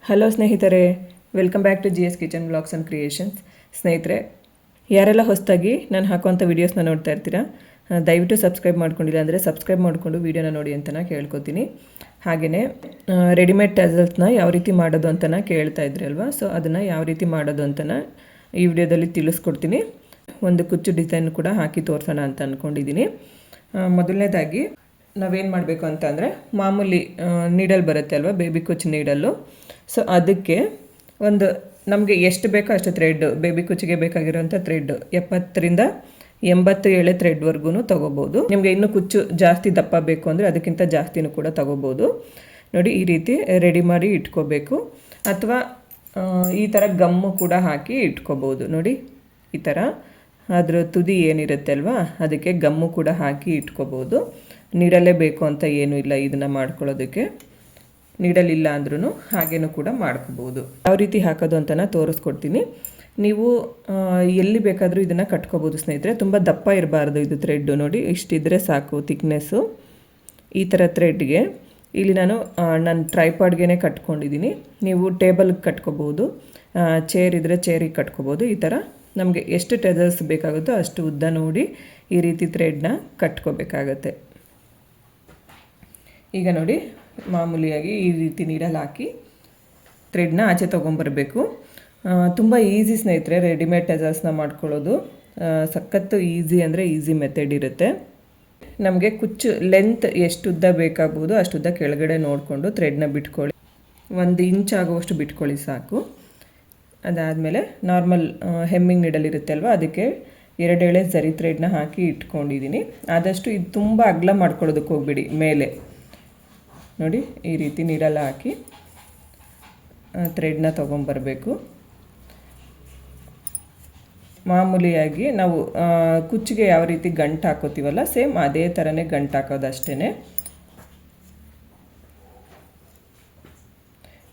Hello ಸ್ನೇಹಿತರೆ, welcome back to GS kitchen vlogs and creations. ಸ್ನೇಹಿತರೆ, ಯಾರೆಲ್ಲ ಹೊಸದಾಗಿ ನಾನು ಹಾಕುವಂಥ ವೀಡಿಯೋಸ್ನ ನೋಡ್ತಾ ಇರ್ತೀರಾ, ದಯವಿಟ್ಟು ಸಬ್ಸ್ಕ್ರೈಬ್ ಮಾಡ್ಕೊಂಡಿಲ್ಲ ಅಂದರೆ ಸಬ್ಸ್ಕ್ರೈಬ್ ಮಾಡಿಕೊಂಡು ವೀಡಿಯೋನ ನೋಡಿ ಅಂತ ನಾನು ಕೇಳ್ಕೊತೀನಿ. ಹಾಗೆಯೇ ರೆಡಿಮೇಡ್ ಟಜಲ್ಸ್ನ ಯಾವ ರೀತಿ ಮಾಡೋದು ಅಂತ ಕೇಳ್ತಾ ಇದ್ರಿ ಅಲ್ವಾ, ಸೊ ಅದನ್ನು ಯಾವ ರೀತಿ ಮಾಡೋದು ಅಂತ ಈ ವಿಡಿಯೋದಲ್ಲಿ ತಿಳಿಸ್ಕೊಡ್ತೀನಿ. ಒಂದು ಕುಚ್ಚು ಡಿಸೈನ್ ಕೂಡ ಹಾಕಿ ತೋರಿಸೋಣ ಅಂತ ಅಂದ್ಕೊಂಡಿದ್ದೀನಿ. ಮೊದಲನೇದಾಗಿ ನಾವೇನು ಮಾಡಬೇಕು ಅಂತ ಅಂದರೆ, ಮಾಮೂಲಿ ನೀಡಲ್ ಬರುತ್ತೆ ಅಲ್ವಾ, ಬೇಬಿ ಕುಚ್ಚು ನೀಡಲ್ಲು. ಸೊ ಅದಕ್ಕೆ ಒಂದು ನಮಗೆ ಎಷ್ಟು ಬೇಕೋ ಅಷ್ಟು ಥ್ರೆಡ್, ಬೇಬಿ ಕುಚ್ಚಿಗೆ ಬೇಕಾಗಿರೋಂಥ ಥ್ರೆಡ್ 70ರಿಂದ 80 ಎಳೆ ಥ್ರೆಡ್ವರೆಗೂ ತೊಗೋಬೋದು. ನಿಮಗೆ ಇನ್ನೂ ಕುಚ್ಚು ಜಾಸ್ತಿ ದಪ್ಪ ಬೇಕು ಅಂದರೆ ಅದಕ್ಕಿಂತ ಜಾಸ್ತಿನೂ ಕೂಡ ತೊಗೋಬೋದು. ನೋಡಿ, ಈ ರೀತಿ ರೆಡಿ ಮಾಡಿ ಇಟ್ಕೋಬೇಕು. ಅಥವಾ ಈ ಥರ ಗಮ್ಮು ಕೂಡ ಹಾಕಿ ಇಟ್ಕೋಬೋದು. ನೋಡಿ, ಈ ಥರ ಅದರ ತುದಿ ಏನಿರುತ್ತೆ ಅಲ್ವಾ, ಅದಕ್ಕೆ ಗಮ್ಮು ಕೂಡ ಹಾಕಿ ಇಟ್ಕೋಬೋದು. ನೀಡಲೇ ಬೇಕು ಅಂತ ಏನೂ ಇಲ್ಲ ಇದನ್ನು ಮಾಡ್ಕೊಳ್ಳೋದಕ್ಕೆ. ನೀಡಲಿಲ್ಲ ಅಂದ್ರೂ ಹಾಗೇನೂ ಕೂಡ ಮಾಡ್ಕೋಬೋದು. ಯಾವ ರೀತಿ ಹಾಕೋದು ಅಂತ ತೋರಿಸ್ಕೊಡ್ತೀನಿ. ನೀವು ಎಲ್ಲಿ ಬೇಕಾದರೂ ಇದನ್ನು ಕಟ್ಕೋಬೋದು ಸ್ನೇಹಿತರೆ. ತುಂಬ ದಪ್ಪ ಇರಬಾರ್ದು ಇದು ಥ್ರೆಡ್ಡು. ನೋಡಿ, ಇಷ್ಟಿದ್ರೆ ಸಾಕು ಥಿಕ್ನೆಸ್ಸು. ಈ ಥರ ಥ್ರೆಡ್ಗೆ ಇಲ್ಲಿ ನಾನು ಟ್ರೈಪಾಡ್ಗೆ ಕಟ್ಕೊಂಡಿದ್ದೀನಿ. ನೀವು ಟೇಬಲ್ಗೆ ಕಟ್ಕೋಬೋದು, ಚೇರ್ ಇದ್ದರೆ ಚೇರಿಗೆ ಕಟ್ಕೋಬೋದು. ಈ ಥರ ನಮಗೆ ಎಷ್ಟು ಟೆಜಲ್ಸ್ ಬೇಕಾಗುತ್ತೋ ಅಷ್ಟು ಉದ್ದ ನೋಡಿ ಈ ರೀತಿ ಥ್ರೆಡ್ನ ಕಟ್ಕೋಬೇಕಾಗತ್ತೆ. ಈಗ ನೋಡಿ, ಮಾಮೂಲಿಯಾಗಿ ಈ ರೀತಿ ನೀಡಲ್ ಹಾಕಿ ಥ್ರೆಡ್ನ ಆಚೆ ತೊಗೊಂಬರಬೇಕು. ತುಂಬ ಈಸಿ ಸ್ನೇಹಿತರೆ ರೆಡಿಮೇಡ್ ಟಜಲ್ಸ್ನ ಮಾಡ್ಕೊಳ್ಳೋದು. ಸಖತ್ತು ಈಸಿ ಅಂದರೆ ಈಸಿ ಮೆಥಡ್ ಇರುತ್ತೆ. ನಮಗೆ ಕುಚ್ಚು ಲೆಂತ್ ಎಷ್ಟು ಉದ್ದ ಬೇಕಾಗ್ಬೋದು ಅಷ್ಟುದ್ದ ಕೆಳಗಡೆ ನೋಡಿಕೊಂಡು ಥ್ರೆಡ್ನ ಬಿಟ್ಕೊಳ್ಳಿ. 1 ಇಂಚ್ ಆಗುವಷ್ಟು ಬಿಟ್ಕೊಳ್ಳಿ ಸಾಕು. ಅದಾದಮೇಲೆ ನಾರ್ಮಲ್ ಹೆಮ್ಮಿಂಗ್ ನೀಡಲ್ ಇರುತ್ತೆ ಅಲ್ವಾ, ಅದಕ್ಕೆ 2 ಎಳೆ ಝರಿ ಥ್ರೆಡ್ನ ಹಾಕಿ ಇಟ್ಕೊಂಡಿದ್ದೀನಿ. ಆದಷ್ಟು ಇದು ತುಂಬ ಅಗಲ ಮಾಡ್ಕೊಳ್ಳೋದಕ್ಕೆ ಹೋಗ್ಬೇಡಿ. ಮೇಲೆ ನೋಡಿ, ಈ ರೀತಿ ನೀಡಲ್ ಹಾಕಿ ಥ್ರೆಡ್ನ ತೊಗೊಂಬರಬೇಕು. ಮಾಮೂಲಿಯಾಗಿ ನಾವು ಕುಚ್ಚಿಗೆ ಯಾವ ರೀತಿ ಗಂಟು ಹಾಕೋತೀವಲ್ಲ, ಸೇಮ್ ಅದೇ ಥರನೇ ಗಂಟು ಹಾಕೋದು ಅಷ್ಟೇ.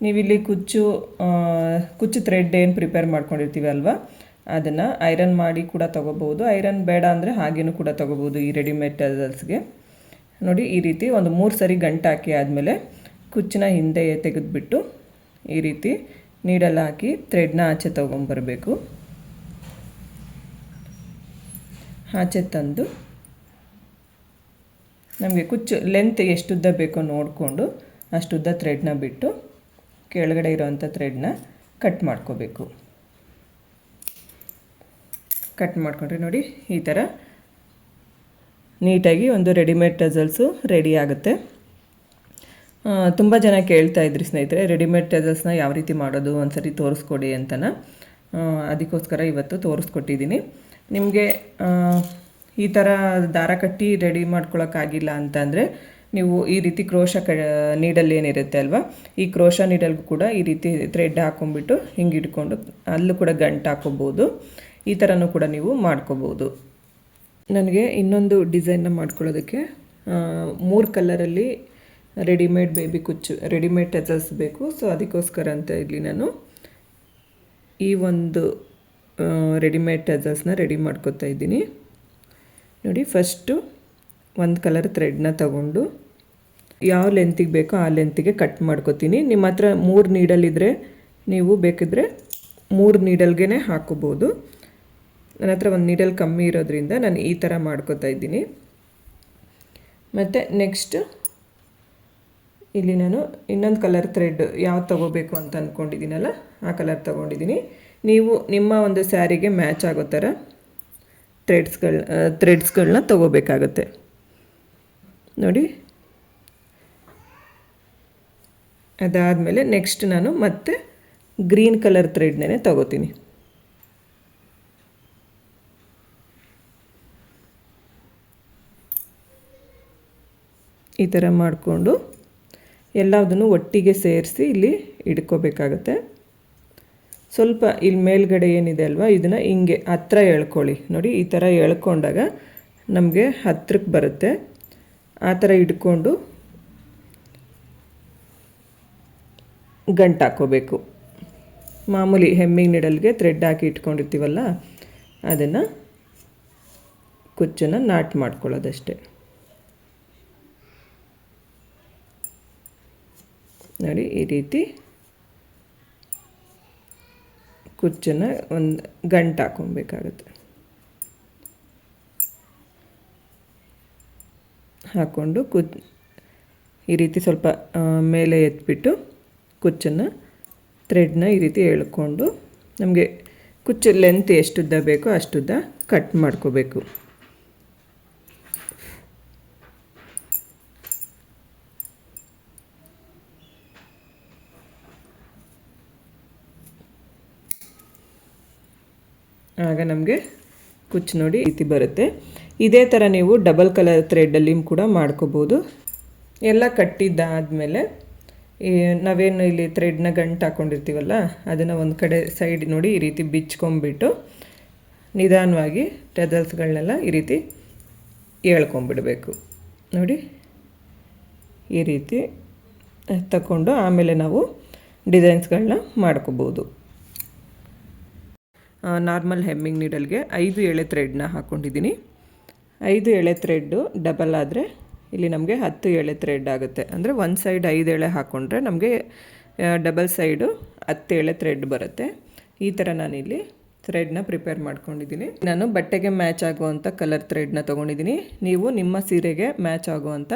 ನೀವಿಲ್ಲಿ ಕುಚ್ಚು ಥ್ರೆಡ್ ಏನು ಪ್ರಿಪೇರ್ ಮಾಡ್ಕೊಂಡಿರ್ತೀವಿ ಅಲ್ವಾ, ಅದನ್ನು ಐರನ್ ಮಾಡಿ ಕೂಡ ತೊಗೋಬೋದು. ಐರನ್ ಬೇಡ ಅಂದರೆ ಹಾಗೇನೂ ಕೂಡ ತೊಗೋಬೋದು ಈ ರೆಡಿಮೇಡ್ ಟಜಲ್ಸ್ಗೆ. ನೋಡಿ, ಈ ರೀತಿ ಒಂದು 3 ಸರಿ ಗಂಟು ಹಾಕಿ ಆದಮೇಲೆ ಕುಚ್ಚಿನ ಹಿಂದೆ ತೆಗೆದುಬಿಟ್ಟು ಈ ರೀತಿ ನೀಡಲ್ ಹಾಕಿ ಥ್ರೆಡ್ನ ಆಚೆ ತೊಗೊಂಬರಬೇಕು. ಆಚೆ ತಂದು ನಮಗೆ ಕುಚ್ಚು ಲೆಂತ್ ಎಷ್ಟುದ್ದ ಬೇಕೋ ನೋಡಿಕೊಂಡು ಅಷ್ಟುದ್ದ ಥ್ರೆಡ್ನ ಬಿಟ್ಟು ಕೆಳಗಡೆ ಇರೋವಂಥ ಥ್ರೆಡ್ನ ಕಟ್ ಮಾಡ್ಕೋಬೇಕು. ಕಟ್ ಮಾಡಿಕೊಂಡ್ರೆ ನೋಡಿ, ಈ ಥರ ನೀಟಾಗಿ ಒಂದು ರೆಡಿಮೇಡ್ ಟಜಲ್ಸು ರೆಡಿ ಆಗುತ್ತೆ. ತುಂಬ ಜನ ಕೇಳ್ತಾ ಇದ್ರಿ ಸ್ನೇಹಿತರೆ, ರೆಡಿಮೇಡ್ ಟಜಲ್ಸ್ನ ಯಾವ ರೀತಿ ಮಾಡೋದು ಒಂದ್ಸರಿ ತೋರಿಸ್ಕೊಡಿ ಅಂತನ. ಅದಕ್ಕೋಸ್ಕರ ಇವತ್ತು ತೋರಿಸ್ಕೊಟ್ಟಿದ್ದೀನಿ. ನಿಮಗೆ ಈ ಥರ ದಾರ ಕಟ್ಟಿ ರೆಡಿ ಮಾಡ್ಕೊಳಕ್ಕಾಗಿಲ್ಲ ಅಂತಂದರೆ ನೀವು ಈ ರೀತಿ ಕ್ರೋಶ ನೀಡಲ್ ಏನಿರುತ್ತೆ ಅಲ್ವಾ, ಈ ಕ್ರೋಶ ನೀಡಲ್ಗೂ ಕೂಡ ಈ ರೀತಿ ಥ್ರೆಡ್ ಹಾಕೊಂಡ್ಬಿಟ್ಟು ಹಿಂಗೆ ಇಟ್ಕೊಂಡು ಅಲ್ಲೂ ಕೂಡ ಗಂಟು ಹಾಕೋಬೋದು. ಈ ಥರನೂ ಕೂಡ ನೀವು ಮಾಡ್ಕೋಬೋದು. ನನಗೆ ಇನ್ನೊಂದು ಡಿಸೈನ್ನ ಮಾಡ್ಕೊಳ್ಳೋದಕ್ಕೆ 3 ಕಲರಲ್ಲಿ ರೆಡಿಮೇಡ್ ಬೇಬಿ ಕುಚ್ಚು ರೆಡಿಮೇಡ್ ಟಜಲ್ಸ್ ಬೇಕು. ಸೊ ಅದಕ್ಕೋಸ್ಕರ ಅಂತ ಇಲ್ಲಿ ನಾನು ಈ ಒಂದು ರೆಡಿಮೇಡ್ ಟಜಲ್ಸ್ನ ರೆಡಿ ಮಾಡ್ಕೊತಾ ಇದ್ದೀನಿ. ನೋಡಿ, ಫಸ್ಟು ಒಂದು ಕಲರ್ ಥ್ರೆಡ್ನ ತಗೊಂಡು ಯಾವ ಲೆಂತಿಗೆ ಬೇಕೋ ಆ ಲೆಂತಿಗೆ ಕಟ್ ಮಾಡ್ಕೊತೀನಿ. ನಿಮ್ಮ ಹತ್ರ 3 ನೀಡಲ್ ಇದ್ದರೆ ನೀವು ಬೇಕಿದ್ರೆ 3 ನೀಡಲ್ಗೆ ಹಾಕೋಬೋದು. ನನ್ನ ಹತ್ರ ಒಂದು ನೀಡಲ್ ಕಮ್ಮಿ ಇರೋದ್ರಿಂದ ನಾನು ಈ ಥರ ಮಾಡ್ಕೊತಾ ಇದ್ದೀನಿ. ಮತ್ತು ನೆಕ್ಸ್ಟ್ ಇಲ್ಲಿ ನಾನು ಇನ್ನೊಂದು ಕಲರ್ ಥ್ರೆಡ್ ಯಾವ್ದು ತೊಗೋಬೇಕು ಅಂತ ಅಂದ್ಕೊಂಡಿದ್ದೀನಲ್ಲ ಆ ಕಲರ್ ತೊಗೊಂಡಿದ್ದೀನಿ. ನೀವು ನಿಮ್ಮ ಒಂದು ಸ್ಯಾರಿಗೆ ಮ್ಯಾಚ್ ಆಗೋ ಥರ ಥ್ರೆಡ್ಸ್ಗಳನ್ನ ತೊಗೋಬೇಕಾಗತ್ತೆ. ನೋಡಿ, ಅದಾದಮೇಲೆ ನೆಕ್ಸ್ಟ್ ನಾನು ಮತ್ತೆ ಗ್ರೀನ್ ಕಲರ್ ಥ್ರೆಡ್ನೇ ತೊಗೋತೀನಿ. ಈ ಥರ ಮಾಡಿಕೊಂಡು ಎಲ್ಲದನ್ನು ಒಟ್ಟಿಗೆ ಸೇರಿಸಿ ಇಲ್ಲಿ ಇಟ್ಕೋಬೇಕಾಗತ್ತೆ. ಸ್ವಲ್ಪ ಇಲ್ಲಿ ಮೇಲ್ಗಡೆ ಏನಿದೆ ಅಲ್ವಾ, ಇದನ್ನು ಹಿಂಗೆ ಹತ್ರ ಎಳ್ಕೊಳ್ಳಿ. ನೋಡಿ, ಈ ಥರ ಎಳ್ಕೊಂಡಾಗ ನಮಗೆ ಹತ್ರಕ್ಕೆ ಬರುತ್ತೆ. ಆ ಥರ ಇಟ್ಕೊಂಡು ಗಂಟು ಹಾಕ್ಕೋಬೇಕು. ಮಾಮೂಲಿ ಹೆಮ್ಮಿಂಗ್ ನೀಡಲ್ಗೆ ಥ್ರೆಡ್ ಹಾಕಿ ಇಟ್ಕೊಂಡಿರ್ತೀವಲ್ಲ, ಅದನ್ನು ಕುಚ್ಚನ್ನು ನಾಟ್ ಮಾಡ್ಕೊಳ್ಳೋದಷ್ಟೇ. ನೋಡಿ, ಈ ರೀತಿ ಕುಚ್ಚನ್ನು ಒಂದು ಗಂಟು ಹಾಕ್ಕೊಬೇಕಾಗುತ್ತೆ. ಹಾಕ್ಕೊಂಡು ಈ ರೀತಿ ಸ್ವಲ್ಪ ಮೇಲೆ ಎತ್ಬಿಟ್ಟು ಕುಚ್ಚನ್ನು ಥ್ರೆಡ್ನ ಈ ರೀತಿ ಎಳ್ಕೊಂಡು ನಮಗೆ ಕುಚ್ಚು ಲೆಂತ್ ಎಷ್ಟುದ್ದ ಬೇಕೋ ಅಷ್ಟುದ್ದ ಕಟ್ ಮಾಡ್ಕೋಬೇಕು. ಆಗ ನಮಗೆ ಕುಚ್ಚು ನೋಡಿ ಈ ರೀತಿ ಬರುತ್ತೆ. ಇದೇ ಥರ ನೀವು ಡಬಲ್ ಕಲರ್ ಥ್ರೆಡ್ಡಲ್ಲಿ ಕೂಡ ಮಾಡ್ಕೋಬೋದು. ಎಲ್ಲ ಕಟ್ಟಿದ್ದಾದಮೇಲೆ ನಾವೇನು ಇಲ್ಲಿ ಥ್ರೆಡ್ನ ಗಂಟು ಹಾಕ್ಕೊಂಡಿರ್ತೀವಲ್ಲ ಅದನ್ನು ಒಂದು ಕಡೆ ಸೈಡ್ ನೋಡಿ ಈ ರೀತಿ ಬಿಚ್ಕೊಂಬಿಟ್ಟು ನಿಧಾನವಾಗಿ ಟೆದಲ್ಸ್ಗಳನ್ನೆಲ್ಲ ಈ ರೀತಿ ಎಳ್ಕೊಂಬಿಡಬೇಕು. ನೋಡಿ ಈ ರೀತಿ ತಗೊಂಡು ಆಮೇಲೆ ನಾವು ಡಿಸೈನ್ಸ್ಗಳನ್ನ ಮಾಡ್ಕೋಬೋದು. ನಾರ್ಮಲ್ ಹೆಮ್ಮಿಂಗ್ ನೀಡಲ್ಗೆ 5 ಎಳೆ ಥ್ರೆಡ್ನ ಹಾಕ್ಕೊಂಡಿದ್ದೀನಿ. 5 ಎಳೆ ಥ್ರೆಡ್ಡು ಡಬಲ್ ಆದರೆ ಇಲ್ಲಿ ನಮಗೆ 10 ಎಳೆ ಥ್ರೆಡ್ ಆಗುತ್ತೆ. ಅಂದರೆ ಒಂದು ಸೈಡ್ 5 ಎಳೆ ಹಾಕ್ಕೊಂಡ್ರೆ ನಮಗೆ ಡಬಲ್ ಸೈಡು 10 ಎಳೆ ಥ್ರೆಡ್ ಬರುತ್ತೆ. ಈ ಥರ ನಾನಿಲ್ಲಿ ಥ್ರೆಡ್ನ ಪ್ರಿಪೇರ್ ಮಾಡ್ಕೊಂಡಿದ್ದೀನಿ. ನಾನು ಬಟ್ಟೆಗೆ ಮ್ಯಾಚ್ ಆಗುವಂಥ ಕಲರ್ ಥ್ರೆಡ್ನ ತೊಗೊಂಡಿದ್ದೀನಿ. ನೀವು ನಿಮ್ಮ ಸೀರೆಗೆ ಮ್ಯಾಚ್ ಆಗುವಂಥ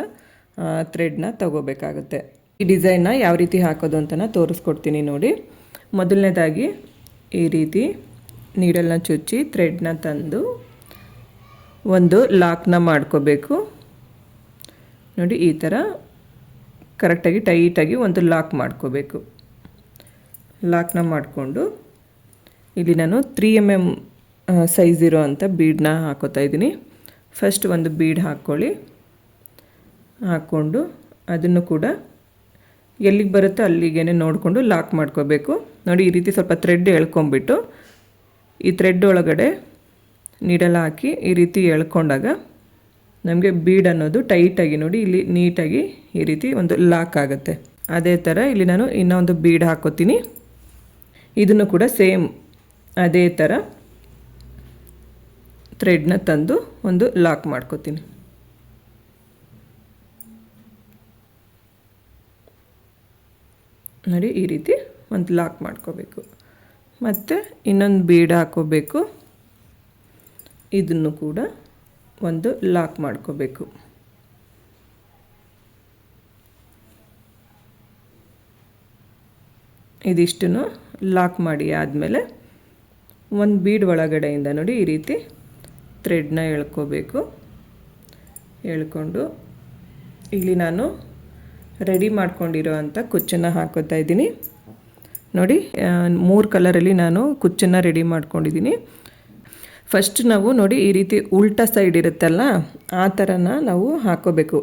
ಥ್ರೆಡ್ನ ತೊಗೋಬೇಕಾಗುತ್ತೆ. ಈ ಡಿಸೈನ್ನ ಯಾವ ರೀತಿ ಹಾಕೋದು ಅಂತ ತೋರಿಸ್ಕೊಡ್ತೀನಿ ನೋಡಿ. ಮೊದಲನೇದಾಗಿ ಈ ರೀತಿ ನೀಡಲ್ನ ಚುಚ್ಚಿ ಥ್ರೆಡ್ನ ತಂದು ಒಂದು ಲಾಕ್ನ ಮಾಡ್ಕೋಬೇಕು. ನೋಡಿ ಈ ಥರ ಕರೆಕ್ಟಾಗಿ ಟೈಟಾಗಿ ಒಂದು ಲಾಕ್ ಮಾಡ್ಕೋಬೇಕು. ಲಾಕ್ನ ಮಾಡಿಕೊಂಡು ಇಲ್ಲಿ ನಾನು 3 mm ಸೈಜ್ ಇರೋ ಅಂಥ ಬೀಡನ್ನ ಹಾಕೋತಾ ಇದ್ದೀನಿ. ಫಸ್ಟ್ ಒಂದು ಬೀಡ್ ಹಾಕ್ಕೊಳ್ಳಿ. ಹಾಕ್ಕೊಂಡು ಅದನ್ನು ಕೂಡ ಎಲ್ಲಿಗೆ ಬರುತ್ತೋ ಅಲ್ಲಿಗೆ ನೋಡಿಕೊಂಡು ಲಾಕ್ ಮಾಡ್ಕೋಬೇಕು. ನೋಡಿ ಈ ರೀತಿ ಸ್ವಲ್ಪ ಥ್ರೆಡ್ ಎಳ್ಕೊಂಬಿಟ್ಟು ಈ ಥ್ರೆಡ್ ಒಳಗಡೆ ನೀಡಲ್ ಹಾಕಿ ಈ ರೀತಿ ಎಳ್ಕೊಂಡಾಗ ನಮಗೆ ಬೀಡ್ ಅನ್ನೋದು ಟೈಟಾಗಿ ನೋಡಿ ಇಲ್ಲಿ ನೀಟಾಗಿ ಈ ರೀತಿ ಒಂದು ಲಾಕ್ ಆಗುತ್ತೆ. ಅದೇ ಥರ ಇಲ್ಲಿ ನಾನು ಇನ್ನೊಂದು ಬೀಡ್ ಹಾಕೋತೀನಿ. ಇದನ್ನು ಕೂಡ ಸೇಮ್ ಅದೇ ಥರ ಥ್ರೆಡ್ನ ತಂದು ಒಂದು ಲಾಕ್ ಮಾಡ್ಕೋತೀನಿ. ನೋಡಿ ಈ ರೀತಿ ಒಂದು ಲಾಕ್ ಮಾಡ್ಕೋಬೇಕು. ಮತ್ತು ಇನ್ನೊಂದು ಬೀಡ್ ಹಾಕೋಬೇಕು. ಇದನ್ನು ಕೂಡ ಒಂದು ಲಾಕ್ ಮಾಡ್ಕೋಬೇಕು. ಇದಿಷ್ಟನ್ನು ಲಾಕ್ ಮಾಡಿ ಆದಮೇಲೆ ಒಂದು ಬೀಡ್ ಒಳಗಡೆಯಿಂದ ನೋಡಿ ಈ ರೀತಿ ಥ್ರೆಡ್ನ ಎಳ್ಕೋಬೇಕು. ಎಳ್ಕೊಂಡು ಇಲ್ಲಿ ನಾನು ರೆಡಿ ಮಾಡ್ಕೊಂಡಿರೋ ಅಂಥ ಕುಚ್ಚನ್ನು ಹಾಕೋತಾ ಇದ್ದೀನಿ. ನೋಡಿ 3 ಕಲರಲ್ಲಿ ನಾನು ಕುಚ್ಚನ್ನು ರೆಡಿ ಮಾಡ್ಕೊಂಡಿದ್ದೀನಿ. ಫಸ್ಟ್ ನಾವು ನೋಡಿ ಈ ರೀತಿ ಉಲ್ಟಾ ಸೈಡ್ ಇರುತ್ತಲ್ಲ ಆ ಥರನ ನಾವು ಹಾಕೋಬೇಕು.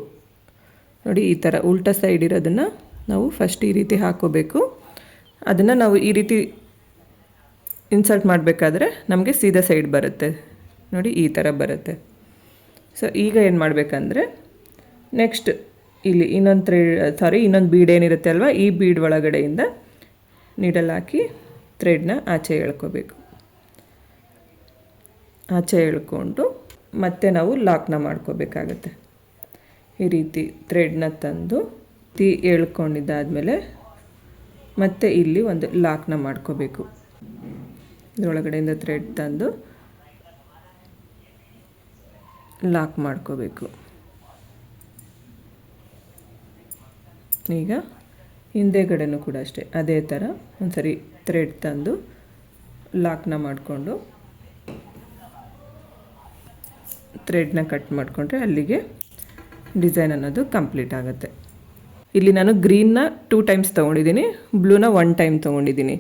ನೋಡಿ ಈ ಥರ ಉಲ್ಟಾ ಸೈಡ್ ಇರೋದನ್ನು ನಾವು ಫಸ್ಟ್ ಈ ರೀತಿ ಹಾಕೋಬೇಕು. ಅದನ್ನು ನಾವು ಈ ರೀತಿ ಇನ್ಸರ್ಟ್ ಮಾಡಬೇಕಾದ್ರೆ ನಮಗೆ ಸೀದಾ ಸೈಡ್ ಬರುತ್ತೆ. ನೋಡಿ ಈ ಥರ ಬರುತ್ತೆ. ಸೊ ಈಗ ಏನು ಮಾಡಬೇಕಂದ್ರೆ ನೆಕ್ಸ್ಟ್ ಇಲ್ಲಿ ಇನ್ನೊಂದು ಬೀಡ್ ಏನಿರುತ್ತೆ ಅಲ್ವಾ, ಈ ಬೀಡ್ ಒಳಗಡೆಯಿಂದ ನೀಡಲ್ ಹಾಕಿ ಥ್ರೆಡ್ನ ಆಚೆ ಎಳ್ಕೋಬೇಕು. ಆಚೆ ಎಳ್ಕೊಂಡು ಮತ್ತೆ ನಾವು ಲಾಕ್ನ ಮಾಡ್ಕೋಬೇಕಾಗತ್ತೆ. ಈ ರೀತಿ ಥ್ರೆಡ್ನ ತಂದು ಎಳ್ಕೊಂಡಿದ್ದಾದಮೇಲೆ ಮತ್ತೆ ಇಲ್ಲಿ ಒಂದು ಲಾಕ್ನ ಮಾಡ್ಕೋಬೇಕು. ಇದರೊಳಗಡೆಯಿಂದ ಥ್ರೆಡ್ ತಂದು ಲಾಕ್ ಮಾಡ್ಕೋಬೇಕು. ಈಗ ಹಿಂದೆಗಡೆನೂ ಕೂಡ ಅಷ್ಟೇ ಅದೇ ಥರ ಒಂದ್ಸರಿ ಥ್ರೆಡ್ ತಂದು ಲಾಕ್ನ ಮಾಡಿಕೊಂಡು ಥ್ರೆಡ್ನ ಕಟ್ ಮಾಡಿಕೊಂಡ್ರೆ ಅಲ್ಲಿಗೆ ಡಿಸೈನ್ ಅನ್ನೋದು ಕಂಪ್ಲೀಟ್ ಆಗುತ್ತೆ. ಇಲ್ಲಿ ನಾನು ಗ್ರೀನ್ನ 2 ಟೈಮ್ಸ್ ತೊಗೊಂಡಿದ್ದೀನಿ, ಬ್ಲೂನ 1 ಟೈಮ್ ತೊಗೊಂಡಿದ್ದೀನಿ.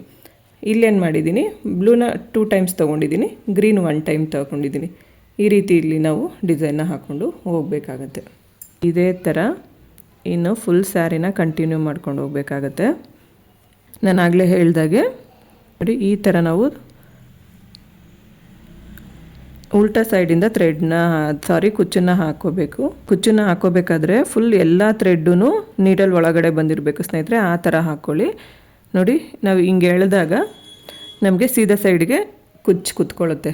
ಇಲ್ಲೇನು ಮಾಡಿದ್ದೀನಿ, ಬ್ಲೂನ 2 ಟೈಮ್ಸ್ ತೊಗೊಂಡಿದ್ದೀನಿ, ಗ್ರೀನ್ 1 ಟೈಮ್ ತೊಗೊಂಡಿದ್ದೀನಿ. ಈ ರೀತಿ ಇಲ್ಲಿ ನಾವು ಡಿಸೈನ್ನ ಹಾಕ್ಕೊಂಡು ಹೋಗಬೇಕಾಗತ್ತೆ. ಇದೇ ಥರ ಇನ್ನು ಫುಲ್ ಸ್ಯಾರಿನ ಕಂಟಿನ್ಯೂ ಮಾಡ್ಕೊಂಡು ಹೋಗಬೇಕಾಗತ್ತೆ. ನಾನು ಆಗಲೇ ಹೇಳ್ದಾಗೆ ನೋಡಿ ಈ ಥರ ನಾವು ಉಲ್ಟಾ ಸೈಡಿಂದ ಕುಚ್ಚನ್ನು ಹಾಕ್ಕೋಬೇಕು. ಕುಚ್ಚನ್ನು ಹಾಕ್ಕೋಬೇಕಾದ್ರೆ ಫುಲ್ ಎಲ್ಲ ಥ್ರೆಡ್ಡು ನೀಡಲ್ ಒಳಗಡೆ ಬಂದಿರಬೇಕು ಸ್ನೇಹಿತರೆ. ಆ ಥರ ಹಾಕ್ಕೊಳ್ಳಿ. ನೋಡಿ ನಾವು ಹಿಂಗೆ ಎಳೆದಾಗ ನಮಗೆ ಸೀದಾ ಸೈಡ್ಗೆ ಕುತ್ಕೊಳ್ಳುತ್ತೆ.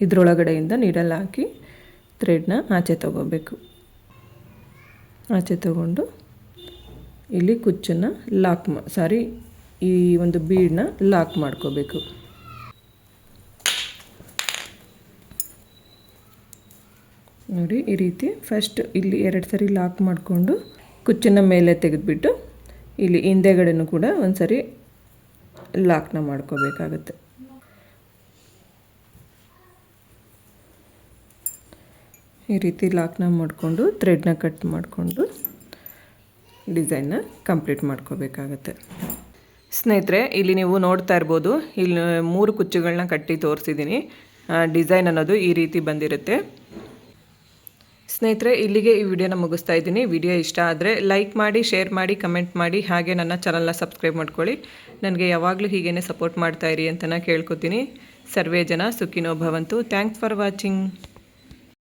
ಇದರೊಳಗಡೆಯಿಂದ ನೀಡಲ್ ಹಾಕಿ ಥ್ರೆಡ್ನ ಆಚೆ ತೊಗೋಬೇಕು. ಆಚೆ ತೊಗೊಂಡು ಇಲ್ಲಿ ಕುಚ್ಚನ್ನು ಈ ಒಂದು ಬೀಡನ್ನ ಲಾಕ್ ಮಾಡ್ಕೋಬೇಕು. ನೋಡಿ ಈ ರೀತಿ ಫಸ್ಟ್ ಇಲ್ಲಿ 2 ಸರಿ ಲಾಕ್ ಮಾಡಿಕೊಂಡು ಕುಚ್ಚನ್ನ ಮೇಲೆ ತೆಗೆದುಬಿಟ್ಟು ಇಲ್ಲಿ ಹಿಂದೆಗಡೆನೂ ಕೂಡ ಒಂದು ಸರಿ ಲಾಕ್ನ ಮಾಡ್ಕೋಬೇಕಾಗುತ್ತೆ. ಈ ರೀತಿ ಲಾಕ್ನ ಮಾಡಿಕೊಂಡು ಥ್ರೆಡ್ನ ಕಟ್ ಮಾಡಿಕೊಂಡು ಡಿಸೈನ್ನ ಕಂಪ್ಲೀಟ್ ಮಾಡ್ಕೋಬೇಕಾಗತ್ತೆ. ಸ್ನೇಹಿತರೆ, ಇಲ್ಲಿ ನೀವು ನೋಡ್ತಾ ಇರ್ಬೋದು, ಇಲ್ಲಿ 3 ಕುಚ್ಚುಗಳನ್ನ ಕಟ್ಟಿ ತೋರಿಸಿದ್ದೀನಿ. ಡಿಸೈನ್ ಅನ್ನೋದು ಈ ರೀತಿ ಬಂದಿರುತ್ತೆ. ಸ್ನೇಹಿತರೆ, ಇಲ್ಲಿಗೆ ಈ ವಿಡಿಯೋನ ಮುಗಿಸ್ತಾ ಇದ್ದೀನಿ. ವಿಡಿಯೋ ಇಷ್ಟ ಆದರೆ ಲೈಕ್ ಮಾಡಿ, ಶೇರ್ ಮಾಡಿ, ಕಮೆಂಟ್ ಮಾಡಿ, ಹಾಗೆ ನನ್ನ ಚಾನಲ್ನ ಸಬ್ಸ್ಕ್ರೈಬ್ ಮಾಡ್ಕೊಳ್ಳಿ. ನನಗೆ ಯಾವಾಗಲೂ ಹೀಗೇ ಸಪೋರ್ಟ್ ಮಾಡ್ತಾಯಿರಿ ಅಂತ ನಾನು ಕೇಳ್ಕೊತೀನಿ. ಸರ್ವೇ ಜನ ಸುಖಿನೋ ಭವಂತು. Thanks for watching.